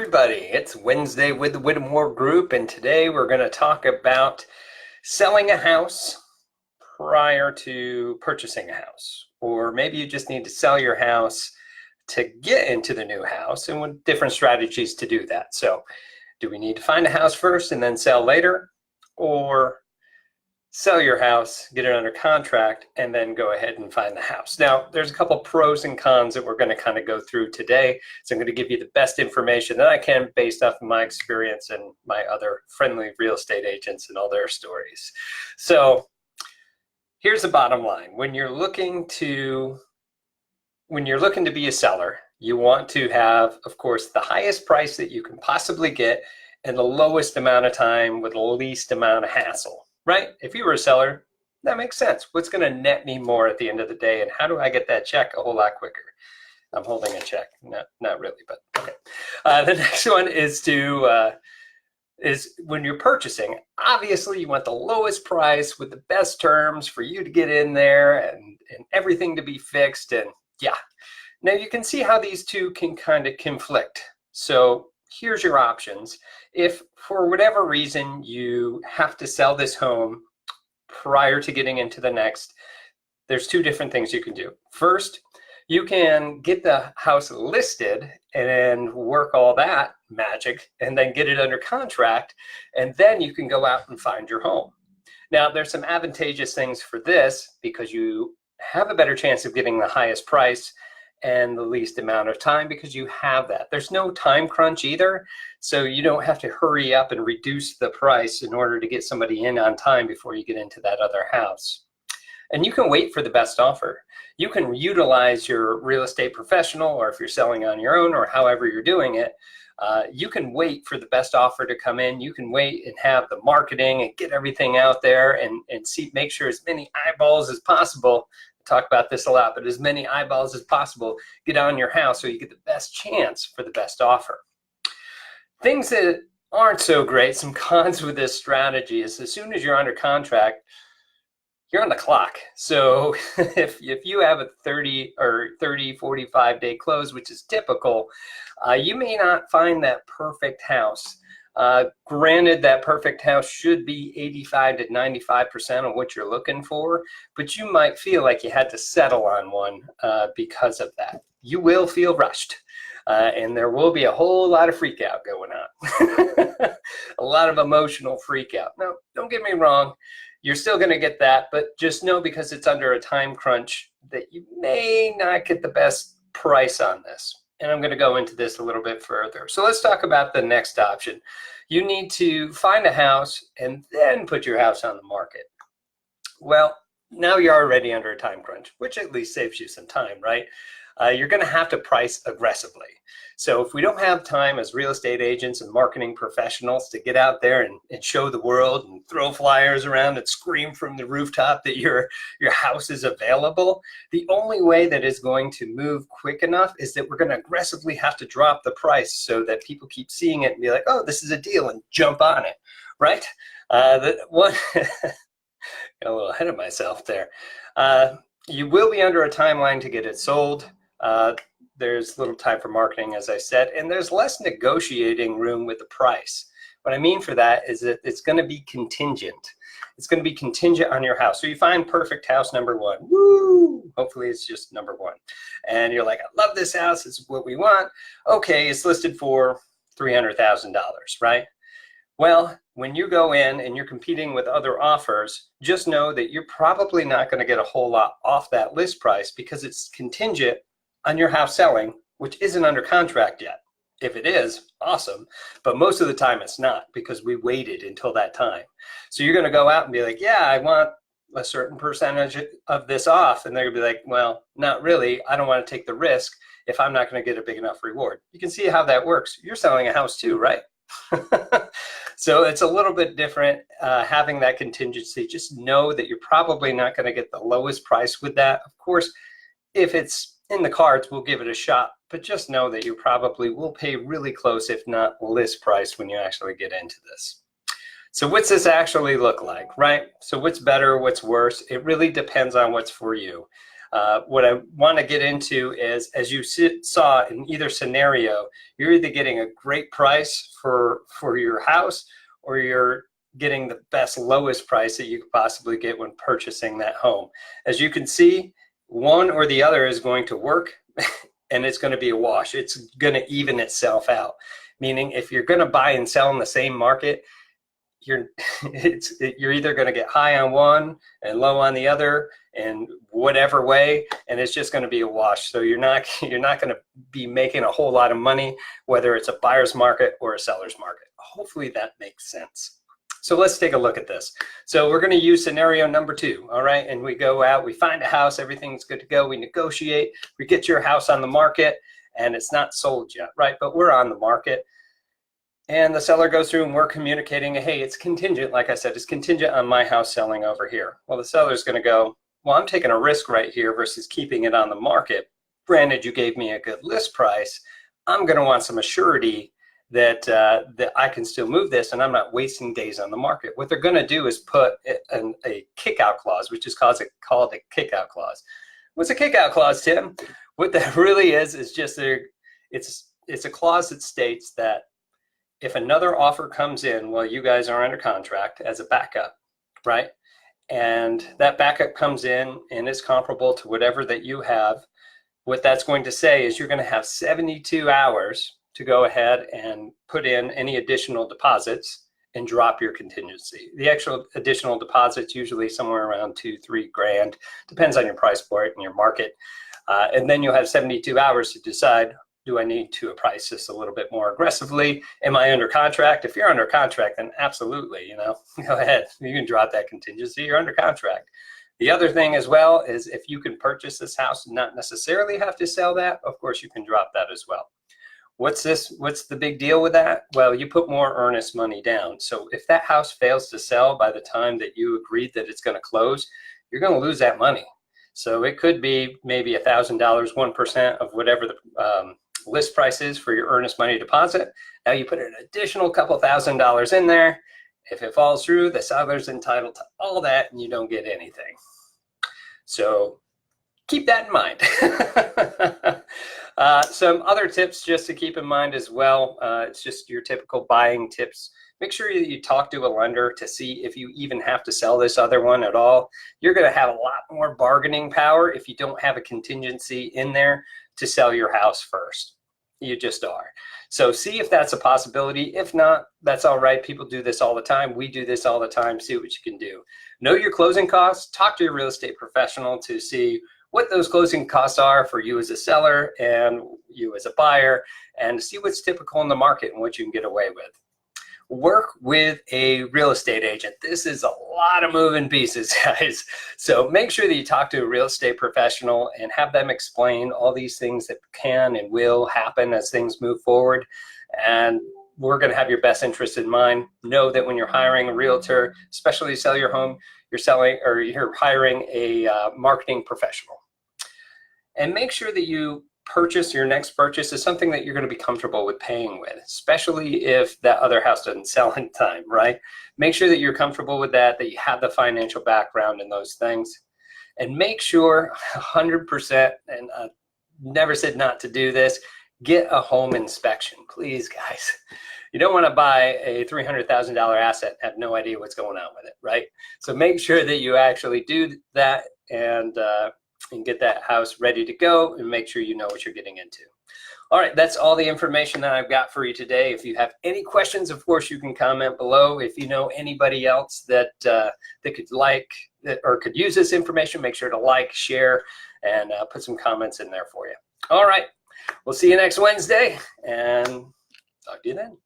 everybody, it's Wednesday with the Whittemore Group, and today we're going to talk about selling a house prior to purchasing a house. Or maybe you just need to sell your house to get into the new house, and with different strategies to do that. So do we need to find a house first and then sell later? Or sell your house, get it under contract, and then go ahead and find the house? Now, there's a couple pros and cons that we're going to kind of go through today. So I'm going to give you the best information that I can based off of my experience and my other friendly real estate agents and all their stories. So here's the bottom line. When you're looking to be a seller, you want to have, of course, the highest price that you can possibly get and the lowest amount of time with the least amount of hassle. Right? If you were a seller, that makes sense. What's going to net me more at the end of the day, and how do I get that check a whole lot quicker? I'm holding a check, not really, but okay. The next one is when you're purchasing. Obviously, you want the lowest price with the best terms for you to get in there and everything to be fixed. And yeah, now you can see how these two can kind of conflict. So here's your options. If for whatever reason you have to sell this home prior to getting into the next, there's two different things you can do. First, you can get the house listed and work all that magic and then get it under contract, and then you can go out and find your home. Now, there's some advantageous things for this because you have a better chance of getting the highest price and the least amount of time because you have that. There's no time crunch either, so you don't have to hurry up and reduce the price in order to get somebody in on time before you get into that other house. And you can wait for the best offer. You can utilize your real estate professional, or if you're selling on your own or however you're doing it, you can wait for the best offer to come in. You can wait and have the marketing and get everything out there and make sure as many eyeballs as possible. Talk about this a lot, but as many eyeballs as possible get on your house so you get the best chance for the best offer. Things that aren't so great, some cons with this strategy, is as soon as you're under contract, you're on the clock. So if you have a 30, 45 day close, which is typical, you may not find that perfect house. Granted, that perfect house should be 85 to 95% of what you're looking for, but you might feel like you had to settle on one because of that. You will feel rushed, and there will be a whole lot of freak out going on. A lot of emotional freak out. Now, don't get me wrong, you're still going to get that, but just know because it's under a time crunch that you may not get the best price on this. And I'm going to go into this a little bit further. So let's talk about the next option. You need to find a house and then put your house on the market. Well, now you're already under a time crunch, which at least saves you some time, right? You're going to have to price aggressively. So if we don't have time as real estate agents and marketing professionals to get out there and show the world and throw flyers around and scream from the rooftop that your house is available, the only way that is going to move quick enough is that we're going to aggressively have to drop the price so that people keep seeing it and be like, oh, this is a deal, and jump on it, right? Got a little ahead of myself there. You will be under a timeline to get it sold. There's little time for marketing, as I said, and there's less negotiating room with the price. What I mean for that is that it's going to be contingent. It's going to be contingent on your house. So you find perfect house number one. Woo! Hopefully it's just number one. And you're like, I love this house. It's what we want. Okay, it's listed for $300,000, right? Well, when you go in and you're competing with other offers, just know that you're probably not going to get a whole lot off that list price because it's contingent on your house selling, which isn't under contract yet. If it is, awesome. But most of the time it's not because we waited until that time. So you're going to go out and be like, yeah, I want a certain percentage of this off. And they're going to be like, well, not really. I don't want to take the risk if I'm not going to get a big enough reward. You can see how that works. You're selling a house too, right? So it's a little bit different having that contingency. Just know that you're probably not going to get the lowest price with that. Of course, if it's in the cards, we'll give it a shot, but just know that you probably will pay really close, if not list price, when you actually get into this. So what's this actually look like, right? So what's better, what's worse? It really depends on what's for you. What I want to get into is, as you saw in either scenario, you're either getting a great price for your house, or you're getting the best lowest price that you could possibly get when purchasing that home. As you can see, one or the other is going to work and it's going to be a wash. It's going to even itself out. Meaning if you're going to buy and sell in the same market, you're either going to get high on one and low on the other in whatever way, and it's just going to be a wash. So you're not going to be making a whole lot of money, whether it's a buyer's market or a seller's market. Hopefully that makes sense. So let's take a look at this. So we're going to use scenario number 2, all right? And we go out, we find a house, everything's good to go, we negotiate, we get your house on the market, and it's not sold yet, right? But we're on the market. And the seller goes through and we're communicating, hey, it's contingent, like I said, it's contingent on my house selling over here. Well, the seller's going to go, well, I'm taking a risk right here versus keeping it on the market. Granted, you gave me a good list price. I'm going to want some assurity that I can still move this and I'm not wasting days on the market. What they're going to do is put a kick-out clause, which is called a kick-out clause. What's a kick-out clause, Tim? What that really is just it's a clause that states that if another offer comes in while you guys are under contract as a backup, right? And that backup comes in and is comparable to whatever that you have, what that's going to say is you're going to have 72 hours to go ahead and put in any additional deposits and drop your contingency. The actual additional deposits usually somewhere around $2-3 grand, depends on your price point and your market. And then you'll have 72 hours to decide, do I need to price this a little bit more aggressively? Am I under contract? If you're under contract, then absolutely, go ahead. You can drop that contingency, you're under contract. The other thing as well is if you can purchase this house and not necessarily have to sell that, of course you can drop that as well. What's the big deal with that? Well, you put more earnest money down. So if that house fails to sell by the time that you agreed that it's going to close, you're going to lose that money. So it could be maybe $1,000, 1% of whatever the list price is for your earnest money deposit. Now you put an additional couple $1,000s in there. If it falls through, the seller's entitled to all that and you don't get anything. So keep that in mind. Some other tips just to keep in mind as well. It's just your typical buying tips. Make sure that you talk to a lender to see if you even have to sell this other one at all. You're going to have a lot more bargaining power if you don't have a contingency in there to sell your house first. You just are. So see if that's a possibility. If not, that's all right. People do this all the time. We do this all the time. See what you can do. Know your closing costs. Talk to your real estate professional to see what those closing costs are for you as a seller and you as a buyer, and see what's typical in the market and what you can get away with. Work with a real estate agent. This is a lot of moving pieces, guys. So make sure that you talk to a real estate professional and have them explain all these things that can and will happen as things move forward. And we're going to have your best interest in mind. Know that when you're hiring a realtor, especially to sell your home, you're hiring a marketing professional. And make sure that your next purchase is something that you're going to be comfortable with paying with, especially if that other house doesn't sell in time, right? Make sure that you're comfortable with that you have the financial background in those things. And make sure 100%, and I never said not to do this, get a home inspection, please, guys. You don't want to buy a $300,000 asset and have no idea what's going on with it, right? So make sure that you actually do that and get that house ready to go and make sure you know what you're getting into. All right, that's all the information that I've got for you today. If you have any questions, of course, you can comment below. If you know anybody else that could use this information, make sure to like, share, and put some comments in there for you. All right, we'll see you next Wednesday, and talk to you then.